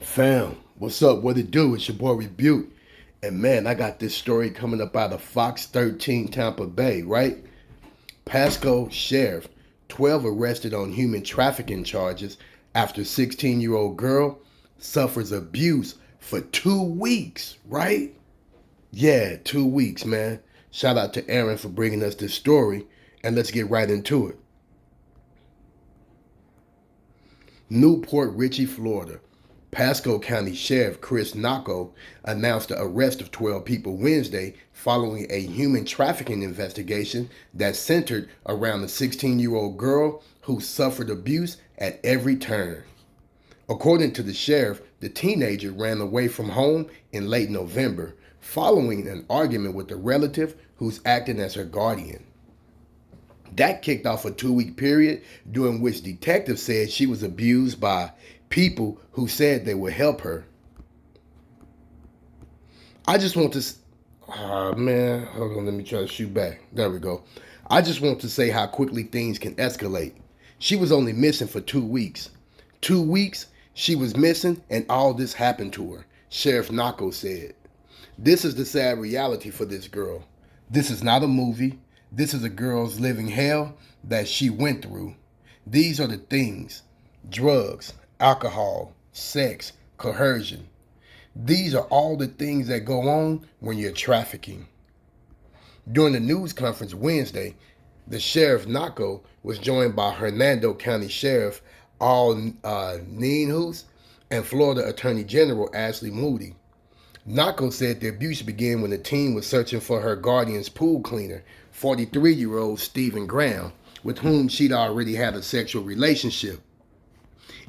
Fam, what's up? What it do? It's your boy Rebuke. And man, I got this story coming up out of Fox 13 Tampa Bay, right? Pasco sheriff, 12 arrested on human trafficking charges after 16-year-old girl suffers abuse for 2 weeks, right? Yeah, 2 weeks, man. Shout out to Aaron for bringing us this story, and let's get right into it. Newport Richey, Florida. Pasco County Sheriff Chris Nacco announced the arrest of 12 people Wednesday following a human trafficking investigation that centered around a 16-year-old girl who suffered abuse at every turn. According to the sheriff, the teenager ran away from home in late November following an argument with a relative who's acting as her guardian. That kicked off a 2 week period during which detectives said she was abused by people who said they would help her. I just want to. Man, hold on, let me try to shoot back. There we go. I just want to say how quickly things can escalate. She was only missing for 2 weeks. 2 weeks, she was missing, and all this happened to her, Sheriff Nacco said. This is the sad reality for this girl. This is not a movie. This is a girl's living hell that she went through. These are the things: drugs, alcohol, sex, coercion. These are all the things that go on when you're trafficking. During the news conference Wednesday, the Sheriff Nacco was joined by Hernando County Sheriff Al Neenhus and Florida Attorney General Ashley Moody. Nacco said the abuse began when the team was searching for her guardian's pool cleaner, 43-year-old Stephen Graham, with whom she'd already had a sexual relationship.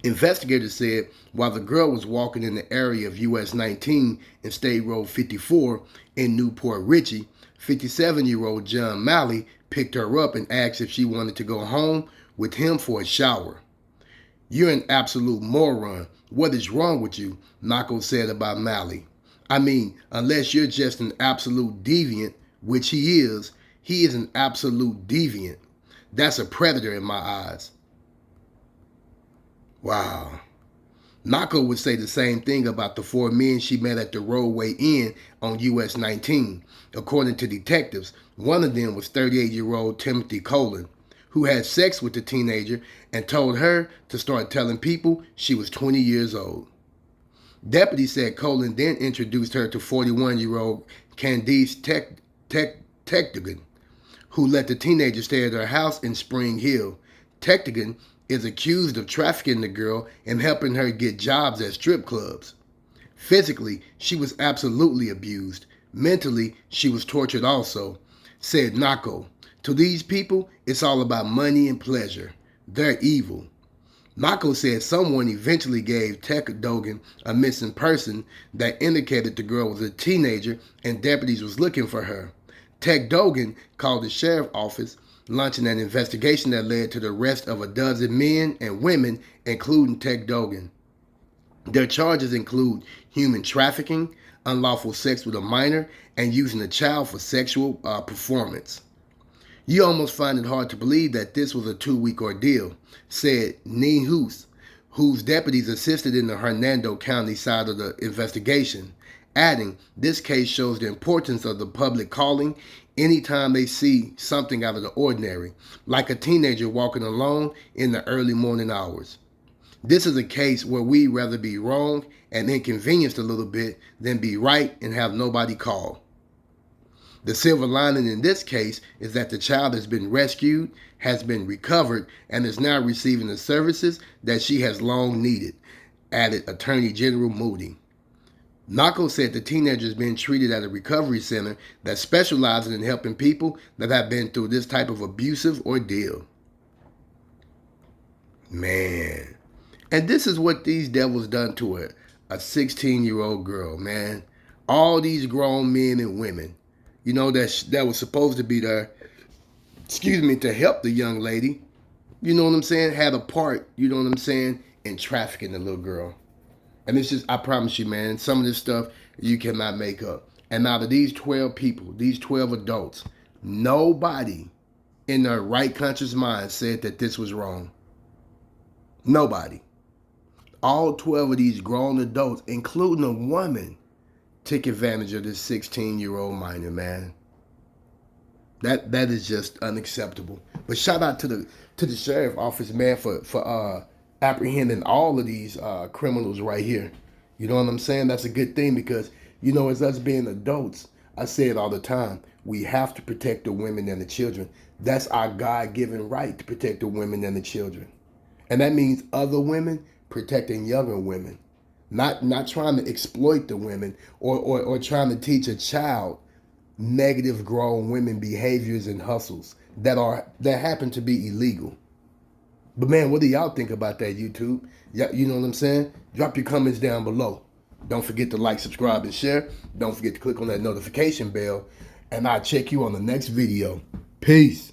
Investigators said while the girl was walking in the area of US 19 and State Road 54 in Newport Richey, 57-year-old John Malley picked her up and asked if she wanted to go home with him for a shower. "You're an absolute moron. What is wrong with you?" Nacco said about Malley. "I mean, unless you're just an absolute deviant, which he is an absolute deviant. That's a predator in my eyes." Wow. Nacco would say the same thing about the four men she met at the roadway inn on US 19. According to detectives, one of them was 38-year-old Timothy Colin, who had sex with the teenager and told her to start telling people she was 20 years old. Deputies said Colin then introduced her to 41-year-old Candice Tectigan, who let the teenager stay at her house in Spring Hill. Tectigan is accused of trafficking the girl and helping her get jobs at strip clubs. Physically, she was absolutely abused. Mentally, she was tortured also, said Nacco. To these people, it's all about money and pleasure. They're evil. Nacco said someone eventually gave Tech Dogan a missing person that indicated the girl was a teenager and deputies was looking for her. Tech Dogan called the sheriff's office, launching an investigation that led to the arrest of a dozen men and women, including Tech Dogan. Their charges include human trafficking, unlawful sex with a minor, and using a child for sexual performance. "You almost find it hard to believe that this was a 2 week ordeal," said Nehus, whose deputies assisted in the Hernando County side of the investigation, adding, "This case shows the importance of the public calling anytime they see something out of the ordinary, like a teenager walking alone in the early morning hours. This is a case where we'd rather be wrong and inconvenienced a little bit than be right and have nobody call. The silver lining in this case is that the child has been rescued, has been recovered, and is now receiving the services that she has long needed," added Attorney General Moody. Nacco said the teenager is being treated at a recovery center that specializes in helping people that have been through this type of abusive ordeal. Man. And this is what these devils done to her, a 16-year-old girl, man. All these grown men and women, that was supposed to be there, to help the young lady, had a part, in trafficking the little girl. And it's just, I promise you, man, some of this stuff you cannot make up. And out of these 12 people, these 12 adults, nobody in their right conscious mind said that this was wrong. Nobody. All 12 of these grown adults, including a woman, took advantage of this 16-year-old minor, man. That is just unacceptable. But shout out to the sheriff office, man, for apprehending all of these criminals right here. You know what I'm saying? That's a good thing because as us being adults, I say it all the time. We have to protect the women and the children. That's our God-given right to protect the women and the children, and that means other women protecting younger women, not trying to exploit the women or trying to teach a child negative grown women behaviors and hustles that happen to be illegal. But man, what do y'all think about that, YouTube? You know what I'm saying? Drop your comments down below. Don't forget to like, subscribe, and share. Don't forget to click on that notification bell. And I'll check you on the next video. Peace.